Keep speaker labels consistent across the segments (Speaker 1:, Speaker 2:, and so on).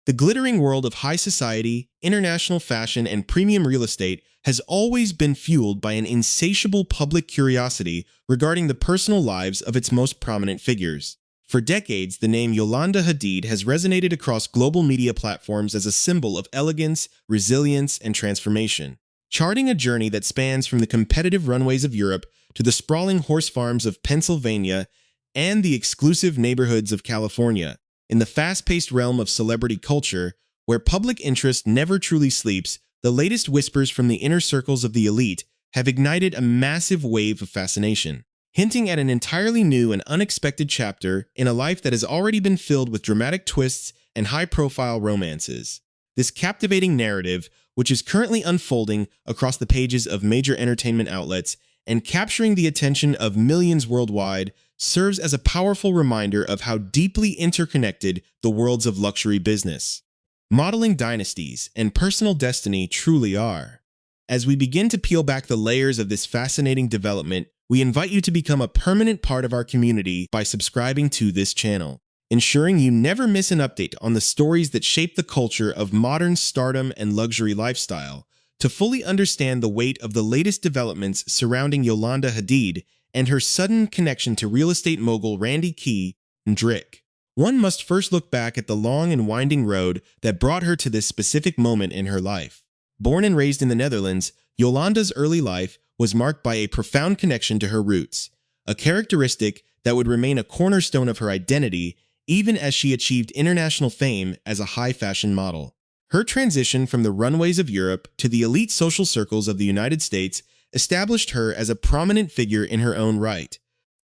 Speaker 1: The glittering world of high society, international fashion, and premium real estate has always been fueled by an insatiable public curiosity regarding the personal lives of its most prominent figures. For decades, the name Yolanda Hadid has resonated across global media platforms as a symbol of elegance, resilience, and transformation, charting a journey that spans from the competitive runways of Europe to the sprawling horse farms of Pennsylvania and the exclusive neighborhoods of California. In the fast-paced realm of celebrity culture, where public interest never truly sleeps, the latest whispers from the inner circles of the elite have ignited a massive wave of fascination, hinting at an entirely new and unexpected chapter in a life that has already been filled with dramatic twists and high-profile romances. This captivating narrative, which is currently unfolding across the pages of major entertainment outlets and capturing the attention of millions worldwide, serves as a powerful reminder of how deeply interconnected the worlds of luxury business, modeling dynasties, and personal destiny truly are. As we begin to peel back the layers of this fascinating development, we invite you to become a permanent part of our community by subscribing to this channel, ensuring you never miss an update on the stories that shape the culture of modern stardom and luxury lifestyle. To fully understand the weight of the latest developments surrounding Yolanda Hadid and her sudden connection to real estate mogul Randy Kendrick, one must first look back at the long and winding road that brought her to this specific moment in her life. Born and raised in the Netherlands, Yolanda's early life was marked by a profound connection to her roots, a characteristic that would remain a cornerstone of her identity even as she achieved international fame as a high-fashion model. Her transition from the runways of Europe to the elite social circles of the United States established her as a prominent figure in her own right,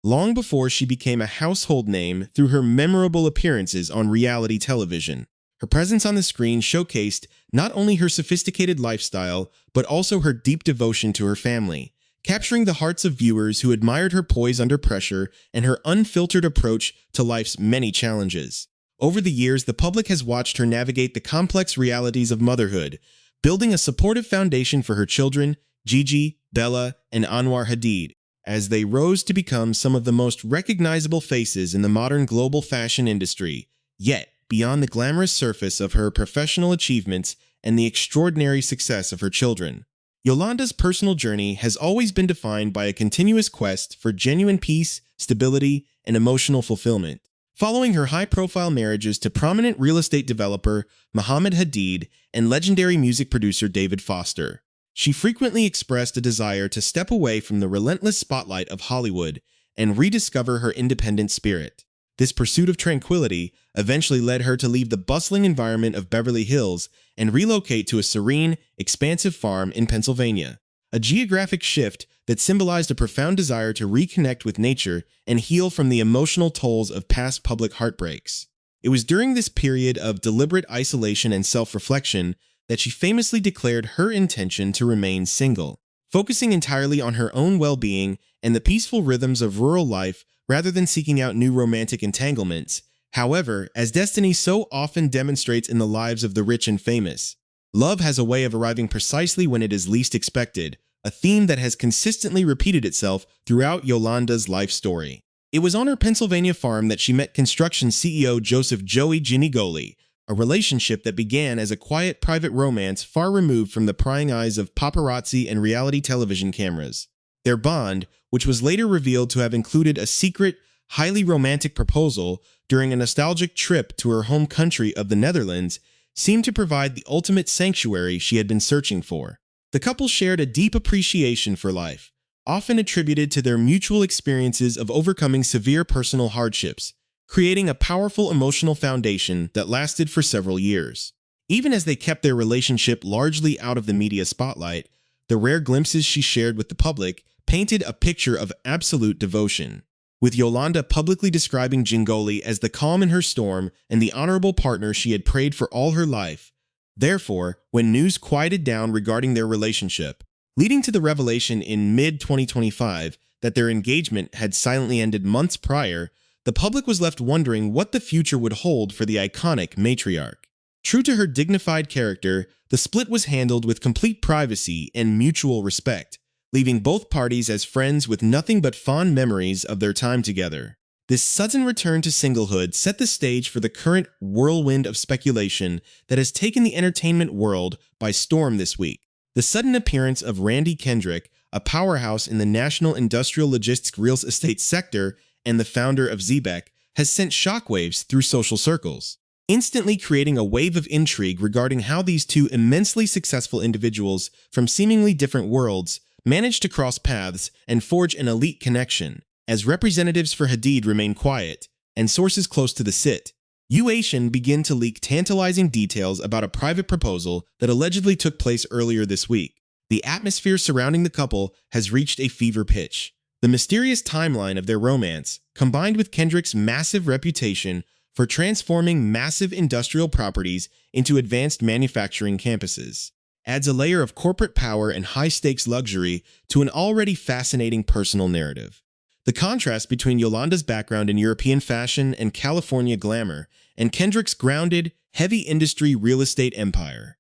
Speaker 1: long before she became a household name through her memorable appearances on reality television. Her presence on the screen showcased not only her sophisticated lifestyle, but also her deep devotion to her family, capturing the hearts of viewers who admired her poise under pressure and her unfiltered approach to life's many challenges. Over the years, the public has watched her navigate the complex realities of motherhood, building a supportive foundation for her children, Gigi, Bella, and Anwar Hadid, as they rose to become some of the most recognizable faces in the modern global fashion industry. Yet, beyond the glamorous surface of her professional achievements and the extraordinary success of her children, Yolanda's personal journey has always been defined by a continuous quest for genuine peace, stability, and emotional fulfillment. Following her high-profile marriages to prominent real estate developer Mohammed Hadid and legendary music producer David Foster, she frequently expressed a desire to step away from the relentless spotlight of Hollywood and rediscover her independent spirit. This pursuit of tranquility eventually led her to leave the bustling environment of Beverly Hills and relocate to a serene, expansive farm in Pennsylvania, a geographic shift that symbolized a profound desire to reconnect with nature and heal from the emotional tolls of past public heartbreaks. It was during this period of deliberate isolation and self-reflection that she famously declared her intention to remain single, focusing entirely on her own well-being and the peaceful rhythms of rural life rather than seeking out new romantic entanglements. However, as destiny so often demonstrates in the lives of the rich and famous, love has a way of arriving precisely when it is least expected, a theme that has consistently repeated itself throughout Yolanda's life story. It was on her Pennsylvania farm that she met construction CEO Joseph Jingoli, a relationship that began as a quiet private romance far removed from the prying eyes of paparazzi and reality television cameras. Their bond, which was later revealed to have included a secret, highly romantic proposal during a nostalgic trip to her home country of the Netherlands, seemed to provide the ultimate sanctuary she had been searching for. The couple shared a deep appreciation for life, often attributed to their mutual experiences of overcoming severe personal hardships, creating a powerful emotional foundation that lasted for several years. Even as they kept their relationship largely out of the media spotlight, the rare glimpses she shared with the public painted a picture of absolute devotion, with Yolanda publicly describing Jingoli as the calm in her storm and the honorable partner she had prayed for all her life. Therefore, when news quieted down regarding their relationship, leading to the revelation in mid-2025 that their engagement had silently ended months prior, the public was left wondering what the future would hold for the iconic matriarch. True to her dignified character, the split was handled with complete privacy and mutual respect, leaving both parties as friends with nothing but fond memories of their time together. This sudden return to singlehood set the stage for the current whirlwind of speculation that has taken the entertainment world by storm this week. The sudden appearance of Randy Kendrick, a powerhouse in the national industrial logistics real estate sector and the founder of Xebec, has sent shockwaves through social circles, instantly creating a wave of intrigue regarding how these two immensely successful individuals from seemingly different worlds managed to cross paths and forge an elite connection. As representatives for Hadid remain quiet, and sources close to the situation begin to leak tantalizing details about a private proposal that allegedly took place earlier this week. The atmosphere surrounding the couple has reached a fever pitch. The mysterious timeline of their romance, combined with Kendrick's massive reputation for transforming massive industrial properties into advanced manufacturing campuses, adds a layer of corporate power and high-stakes luxury to an already fascinating personal narrative. The contrast between Yolanda's background in European fashion and California glamour and Kendrick's grounded, heavy industry real estate empire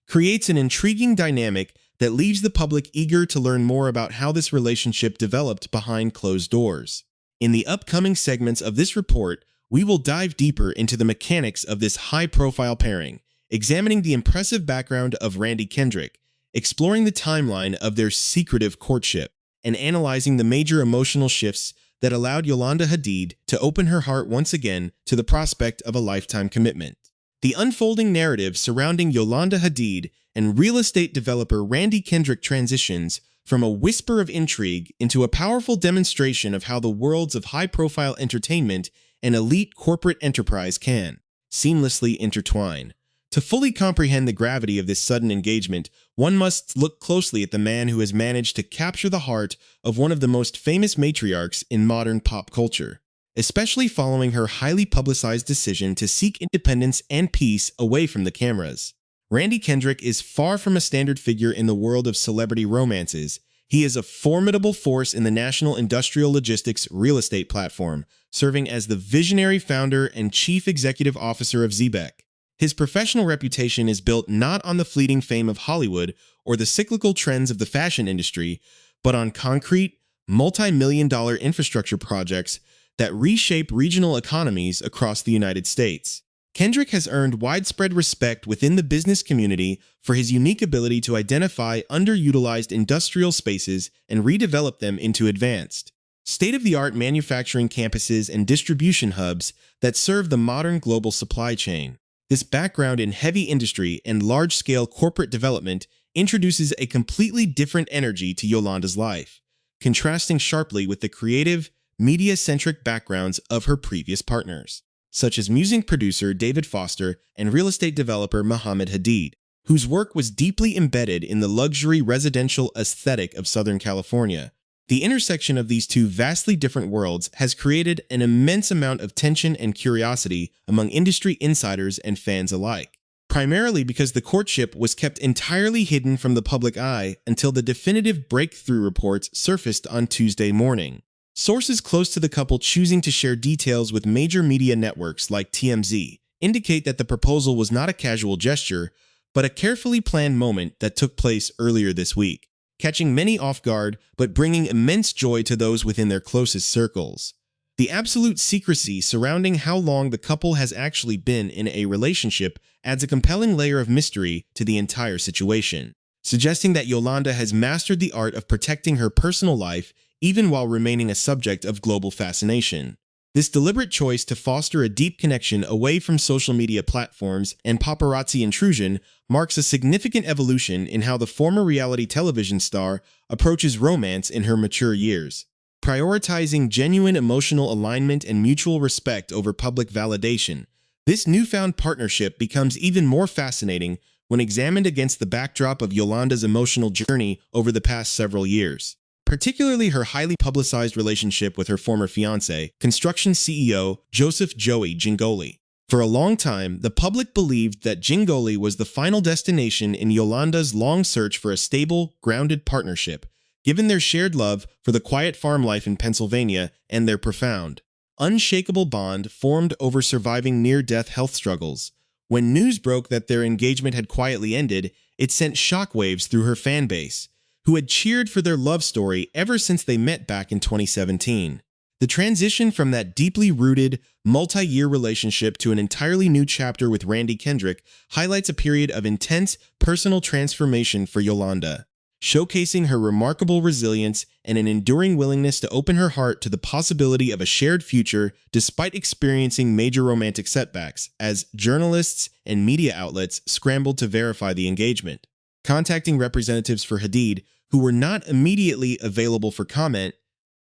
Speaker 1: creates an intriguing dynamic that leaves the public eager to learn more about how this relationship developed behind closed doors. In the upcoming segments of this report, we will dive deeper into the mechanics of this high-profile pairing, examining the impressive background of Randy Kendrick, exploring the timeline of their secretive courtship, and analyzing the major emotional shifts that allowed Yolanda Hadid to open her heart once again to the prospect of a lifetime commitment. The unfolding narrative surrounding Yolanda Hadid and real estate developer Randy Kendrick transitions from a whisper of intrigue into a powerful demonstration of how the worlds of high-profile entertainment and elite corporate enterprise can seamlessly intertwine. To fully comprehend the gravity of this sudden engagement, one must look closely at the man who has managed to capture the heart of one of the most famous matriarchs in modern pop culture, especially following her highly publicized decision to seek independence and peace away from the cameras. Randy Kendrick is far from a standard figure in the world of celebrity romances. He is a formidable force in the national industrial logistics real estate platform, serving as the visionary founder and chief executive officer of Xebec. His professional reputation is built not on the fleeting fame of Hollywood or the cyclical trends of the fashion industry, but on concrete, multi-million-dollar infrastructure projects that reshape regional economies across the United States. Kendrick has earned widespread respect within the business community for his unique ability to identify underutilized industrial spaces and redevelop them into advanced, state-of-the-art manufacturing campuses and distribution hubs that serve the modern global supply chain. This background in heavy industry and large-scale corporate development introduces a completely different energy to Yolanda's life, contrasting sharply with the creative, media-centric backgrounds of her previous partners, such as music producer David Foster and real estate developer Mohammed Hadid, whose work was deeply embedded in the luxury residential aesthetic of Southern California. The intersection of these two vastly different worlds has created an immense amount of tension and curiosity among industry insiders and fans alike, primarily because the courtship was kept entirely hidden from the public eye until the definitive breakthrough reports surfaced on Tuesday morning. Sources close to the couple choosing to share details with major media networks like TMZ indicate that the proposal was not a casual gesture, but a carefully planned moment that took place earlier this week, catching many off guard but bringing immense joy to those within their closest circles. The absolute secrecy surrounding how long the couple has actually been in a relationship adds a compelling layer of mystery to the entire situation, suggesting that Yolanda has mastered the art of protecting her personal life even while remaining a subject of global fascination. This deliberate choice to foster a deep connection away from social media platforms and paparazzi intrusion marks a significant evolution in how the former reality television star approaches romance in her mature years, prioritizing genuine emotional alignment and mutual respect over public validation. This newfound partnership becomes even more fascinating when examined against the backdrop of Yolanda's emotional journey over the past several years, particularly her highly publicized relationship with her former fiancé, construction CEO Joseph Jingoli. For a long time, the public believed that Jingoli was the final destination in Yolanda's long search for a stable, grounded partnership, given their shared love for the quiet farm life in Pennsylvania and their profound, unshakable bond formed over surviving near-death health struggles. When news broke that their engagement had quietly ended, it sent shockwaves through her fan base, who had cheered for their love story ever since they met back in 2017. The transition from that deeply rooted, multi-year relationship to an entirely new chapter with Randy Kendrick highlights a period of intense personal transformation for Yolanda, showcasing her remarkable resilience and an enduring willingness to open her heart to the possibility of a shared future despite experiencing major romantic setbacks, as journalists and media outlets scrambled to verify the engagement. Contacting representatives for Hadid, who were not immediately available for comment,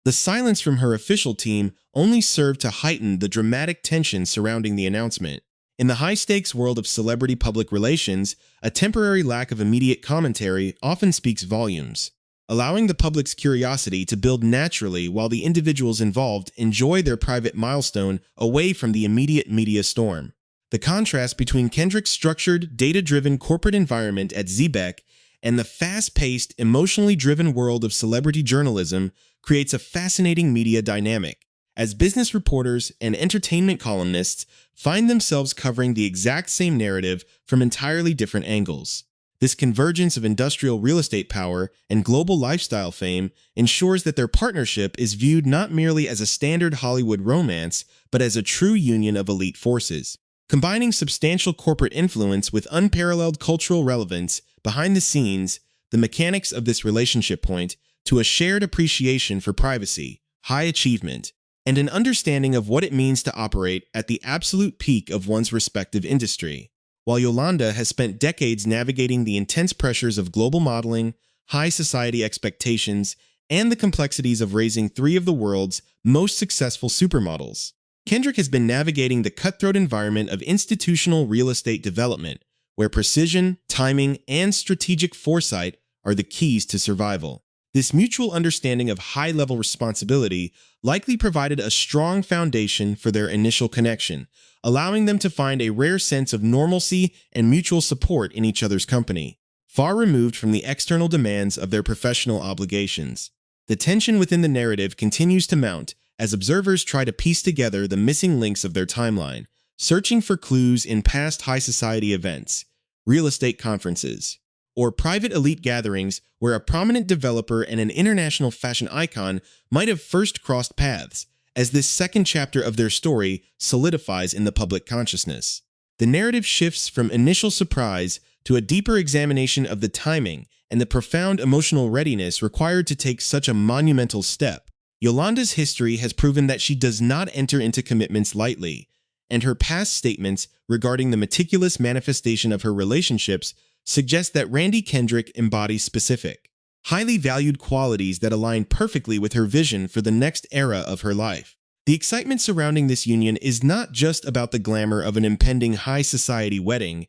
Speaker 1: the silence from her official team only served to heighten the dramatic tension surrounding the announcement. In the high-stakes world of celebrity public relations, a temporary lack of immediate commentary often speaks volumes, allowing the public's curiosity to build naturally while the individuals involved enjoy their private milestone away from the immediate media storm. The contrast between Kendrick's structured, data-driven corporate environment at Xebec and the fast-paced, emotionally driven world of celebrity journalism creates a fascinating media dynamic, as business reporters and entertainment columnists find themselves covering the exact same narrative from entirely different angles. This convergence of industrial real estate power and global lifestyle fame ensures that their partnership is viewed not merely as a standard Hollywood romance, but as a true union of elite forces. Combining substantial corporate influence with unparalleled cultural relevance behind the scenes, the mechanics of this relationship point to a shared appreciation for privacy, high achievement, and an understanding of what it means to operate at the absolute peak of one's respective industry. While Yolanda has spent decades navigating the intense pressures of global modeling, high society expectations, and the complexities of raising three of the world's most successful supermodels, Kendrick has been navigating the cutthroat environment of institutional real estate development, where precision, timing, and strategic foresight are the keys to survival. This mutual understanding of high-level responsibility likely provided a strong foundation for their initial connection, allowing them to find a rare sense of normalcy and mutual support in each other's company, far removed from the external demands of their professional obligations. The tension within the narrative continues to mount as observers try to piece together the missing links of their timeline, searching for clues in past high society events, real estate conferences, or private elite gatherings where a prominent developer and an international fashion icon might have first crossed paths, as this second chapter of their story solidifies in the public consciousness. The narrative shifts from initial surprise to a deeper examination of the timing and the profound emotional readiness required to take such a monumental step. Yolanda's history has proven that she does not enter into commitments lightly, and her past statements regarding the meticulous manifestation of her relationships suggest that Randy Kendrick embodies specific, highly valued qualities that align perfectly with her vision for the next era of her life. The excitement surrounding this union is not just about the glamour of an impending high society wedding,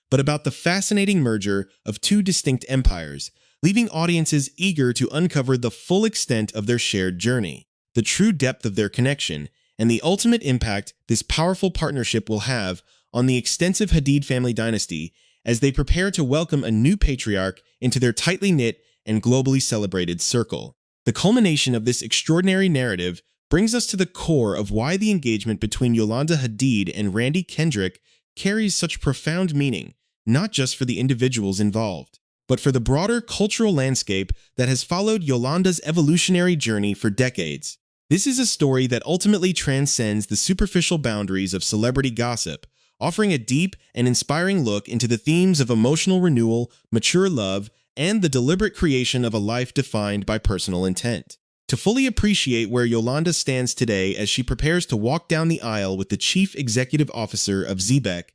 Speaker 1: but about the fascinating merger of two distinct empires, leaving audiences eager to uncover the full extent of their shared journey, the true depth of their connection, and the ultimate impact this powerful partnership will have on the extensive Hadid family dynasty as they prepare to welcome a new patriarch into their tightly knit and globally celebrated circle. The culmination of this extraordinary narrative brings us to the core of why the engagement between Yolanda Hadid and Randy Kendrick carries such profound meaning, not just for the individuals involved, but for the broader cultural landscape that has followed Yolanda's evolutionary journey for decades. This is a story that ultimately transcends the superficial boundaries of celebrity gossip, offering a deep and inspiring look into the themes of emotional renewal, mature love, and the deliberate creation of a life defined by personal intent. To fully appreciate where Yolanda stands today as she prepares to walk down the aisle with the Chief Executive Officer of Xebec,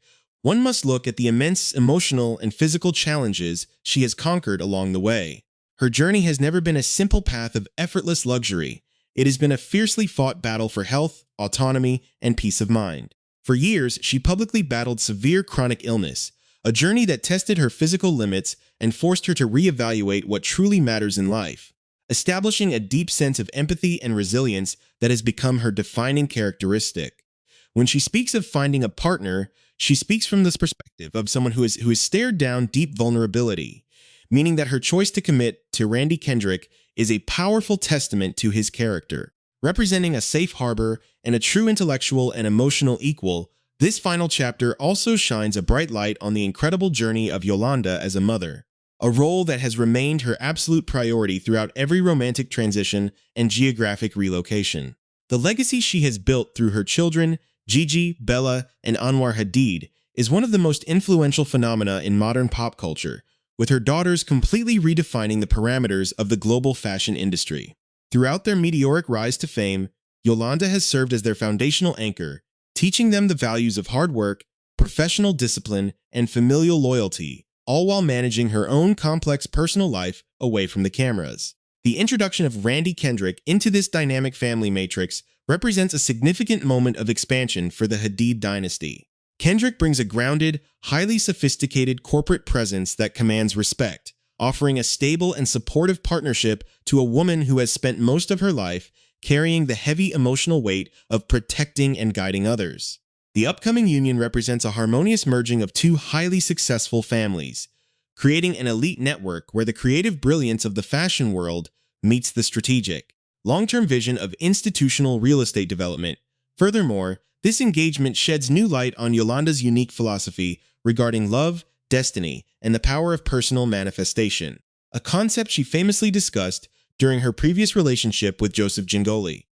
Speaker 1: one must look at the immense emotional and physical challenges she has conquered along the way. Her journey has never been a simple path of effortless luxury. It has been a fiercely fought battle for health, autonomy, and peace of mind. For years, she publicly battled severe chronic illness, a journey that tested her physical limits and forced her to reevaluate what truly matters in life, establishing a deep sense of empathy and resilience that has become her defining characteristic. When she speaks of finding a partner, she speaks from this perspective of someone who has stared down deep vulnerability, meaning that her choice to commit to Randy Kendrick is a powerful testament to his character. Representing a safe harbor and a true intellectual and emotional equal, this final chapter also shines a bright light on the incredible journey of Yolanda as a mother, a role that has remained her absolute priority throughout every romantic transition and geographic relocation. The legacy she has built through her children, Gigi, Bella, and Anwar Hadid, is one of the most influential phenomena in modern pop culture, with her daughters completely redefining the parameters of the global fashion industry. Throughout their meteoric rise to fame, Yolanda has served as their foundational anchor, teaching them the values of hard work, professional discipline, and familial loyalty, all while managing her own complex personal life away from the cameras. The introduction of Randy Kendrick into this dynamic family matrix represents a significant moment of expansion for the Hadid dynasty. Kendrick brings a grounded, highly sophisticated corporate presence that commands respect, offering a stable and supportive partnership to a woman who has spent most of her life carrying the heavy emotional weight of protecting and guiding others. The upcoming union represents a harmonious merging of two highly successful families, creating an elite network where the creative brilliance of the fashion world meets the strategic, long-term vision of institutional real estate development. Furthermore, this engagement sheds new light on Yolanda's unique philosophy regarding love, destiny, and the power of personal manifestation, a concept she famously discussed during her previous relationship with Joseph Jingoli.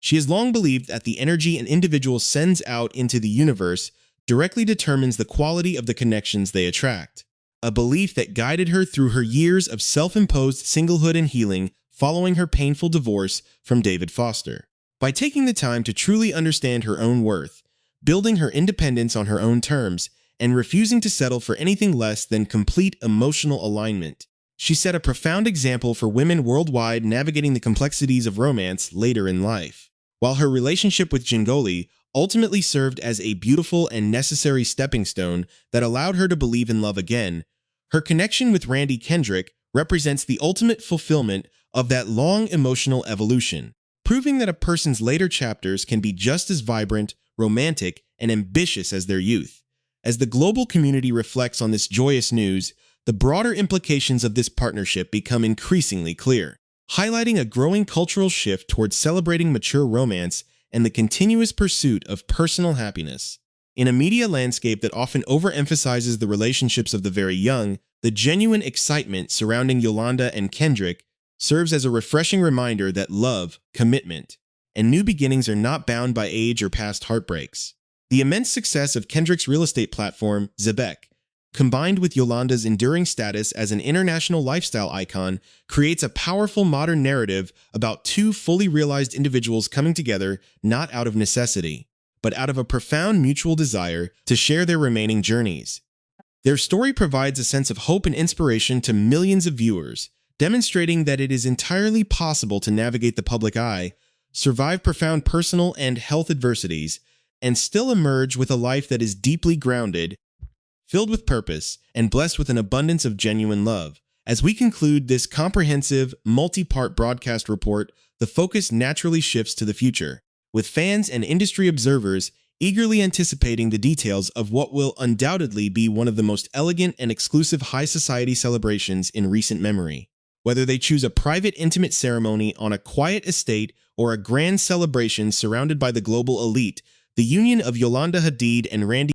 Speaker 1: She has long believed that the energy an individual sends out into the universe directly determines the quality of the connections they attract, a belief that guided her through her years of self-imposed singlehood and healing following her painful divorce from David Foster. By taking the time to truly understand her own worth, building her independence on her own terms, and refusing to settle for anything less than complete emotional alignment, she set a profound example for women worldwide navigating the complexities of romance later in life. While her relationship with Jingoli ultimately served as a beautiful and necessary stepping stone that allowed her to believe in love again, her connection with Randy Kendrick represents the ultimate fulfillment of that long emotional evolution, proving that a person's later chapters can be just as vibrant, romantic, and ambitious as their youth. As the global community reflects on this joyous news, the broader implications of this partnership become increasingly clear, highlighting a growing cultural shift towards celebrating mature romance and the continuous pursuit of personal happiness. In a media landscape that often overemphasizes the relationships of the very young, the genuine excitement surrounding Yolanda and Kendrick serves as a refreshing reminder that love, commitment, and new beginnings are not bound by age or past heartbreaks. The immense success of Kendrick's real estate platform, Xebec, combined with Yolanda's enduring status as an international lifestyle icon, creates a powerful modern narrative about two fully realized individuals coming together not out of necessity, but out of a profound mutual desire to share their remaining journeys. Their story provides a sense of hope and inspiration to millions of viewers, demonstrating that it is entirely possible to navigate the public eye, survive profound personal and health adversities, and still emerge with a life that is deeply grounded, filled with purpose, and blessed with an abundance of genuine love. As we conclude this comprehensive, multi-part broadcast report, the focus naturally shifts to the future, with fans and industry observers eagerly anticipating the details of what will undoubtedly be one of the most elegant and exclusive high society celebrations in recent memory. Whether they choose a private, intimate ceremony on a quiet estate or a grand celebration surrounded by the global elite, the union of Yolanda Hadid and Randy